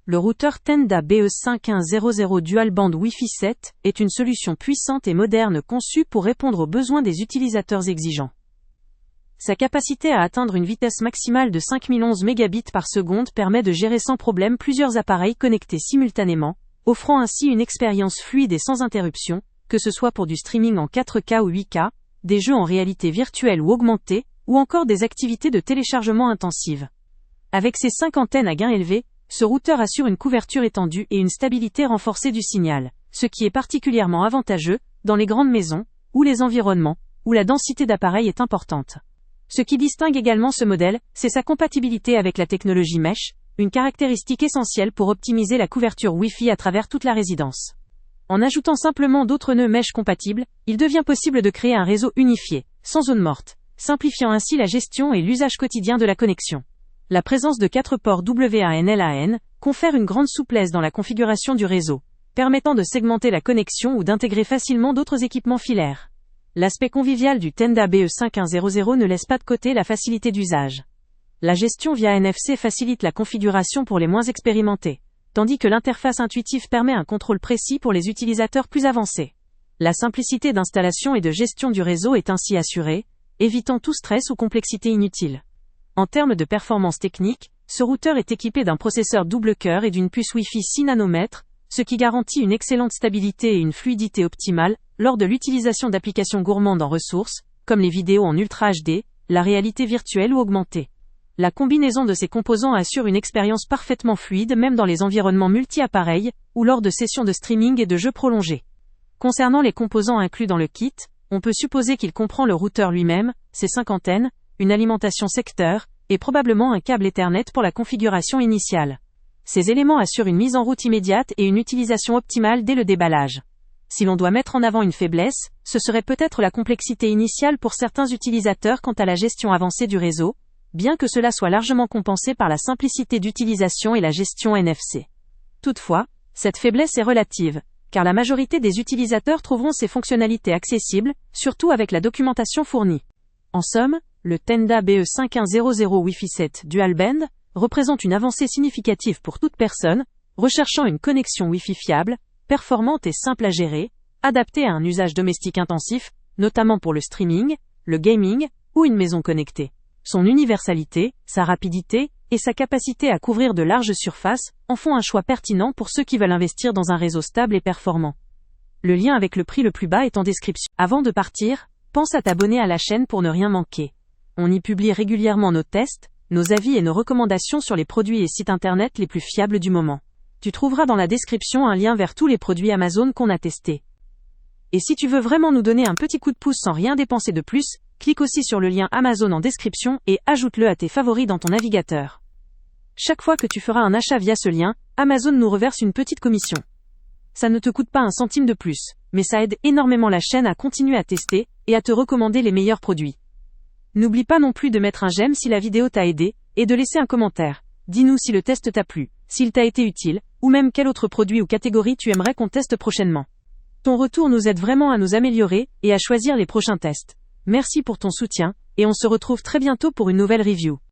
Le routeur Tenda BE5100 Dual Band Wi-Fi 7 est une solution puissante et moderne conçue pour répondre aux besoins des utilisateurs exigeants. Sa capacité à atteindre une vitesse maximale de 5011 Mbps par seconde permet de gérer sans problème plusieurs appareils connectés simultanément, offrant ainsi une expérience fluide et sans interruption, que ce soit pour du streaming en 4K ou 8K, des jeux en réalité virtuelle ou augmentée, ou encore des activités de téléchargement intensives. Avec ses 5 antennes à gain élevé, ce routeur assure une couverture étendue et une stabilité renforcée du signal, ce qui est particulièrement avantageux dans les grandes maisons ou les environnements où la densité d'appareils est importante. Ce qui distingue également ce modèle, c'est sa compatibilité avec la technologie Mesh, une caractéristique essentielle pour optimiser la couverture Wi-Fi à travers toute la résidence. En ajoutant simplement d'autres nœuds Mesh compatibles, il devient possible de créer un réseau unifié, sans zone morte, simplifiant ainsi la gestion et l'usage quotidien de la connexion. La présence de 4 ports WAN/LAN confère une grande souplesse dans la configuration du réseau, permettant de segmenter la connexion ou d'intégrer facilement d'autres équipements filaires. L'aspect convivial du Tenda BE5100 ne laisse pas de côté la facilité d'usage. La gestion via NFC facilite la configuration pour les moins expérimentés, tandis que l'interface intuitive permet un contrôle précis pour les utilisateurs plus avancés. La simplicité d'installation et de gestion du réseau est ainsi assurée, évitant tout stress ou complexité inutile. En termes de performance technique, ce routeur est équipé d'un processeur double cœur et d'une puce Wi-Fi 6 nanomètres, ce qui garantit une excellente stabilité et une fluidité optimale lors de l'utilisation d'applications gourmandes en ressources, comme les vidéos en Ultra HD, la réalité virtuelle ou augmentée. La combinaison de ces composants assure une expérience parfaitement fluide même dans les environnements multi-appareils ou lors de sessions de streaming et de jeux prolongés. Concernant les composants inclus dans le kit, on peut supposer qu'il comprend le routeur lui-même, ses 5 antennes, une alimentation secteur, et probablement un câble Ethernet pour la configuration initiale. Ces éléments assurent une mise en route immédiate et une utilisation optimale dès le déballage. Si l'on doit mettre en avant une faiblesse, ce serait peut-être la complexité initiale pour certains utilisateurs quant à la gestion avancée du réseau, bien que cela soit largement compensé par la simplicité d'utilisation et la gestion NFC. Toutefois, cette faiblesse est relative, car la majorité des utilisateurs trouveront ces fonctionnalités accessibles, surtout avec la documentation fournie. En somme, le Tenda BE5100 Wi-Fi 7 Dual Band représente une avancée significative pour toute personne recherchant une connexion Wi-Fi fiable, performante et simple à gérer, adaptée à un usage domestique intensif, notamment pour le streaming, le gaming ou une maison connectée. Son universalité, sa rapidité et sa capacité à couvrir de larges surfaces en font un choix pertinent pour ceux qui veulent investir dans un réseau stable et performant. Le lien avec le prix le plus bas est en description. Avant de partir, pense à t'abonner à la chaîne pour ne rien manquer. On y publie régulièrement nos tests, nos avis et nos recommandations sur les produits et sites internet les plus fiables du moment. Tu trouveras dans la description un lien vers tous les produits Amazon qu'on a testés. Et si tu veux vraiment nous donner un petit coup de pouce sans rien dépenser de plus, clique aussi sur le lien Amazon en description et ajoute-le à tes favoris dans ton navigateur. Chaque fois que tu feras un achat via ce lien, Amazon nous reverse une petite commission. Ça ne te coûte pas un centime de plus, mais ça aide énormément la chaîne à continuer à tester et à te recommander les meilleurs produits. N'oublie pas non plus de mettre un j'aime si la vidéo t'a aidé, et de laisser un commentaire. Dis-nous si le test t'a plu, s'il t'a été utile, ou même quel autre produit ou catégorie tu aimerais qu'on teste prochainement. Ton retour nous aide vraiment à nous améliorer, et à choisir les prochains tests. Merci pour ton soutien, et on se retrouve très bientôt pour une nouvelle review.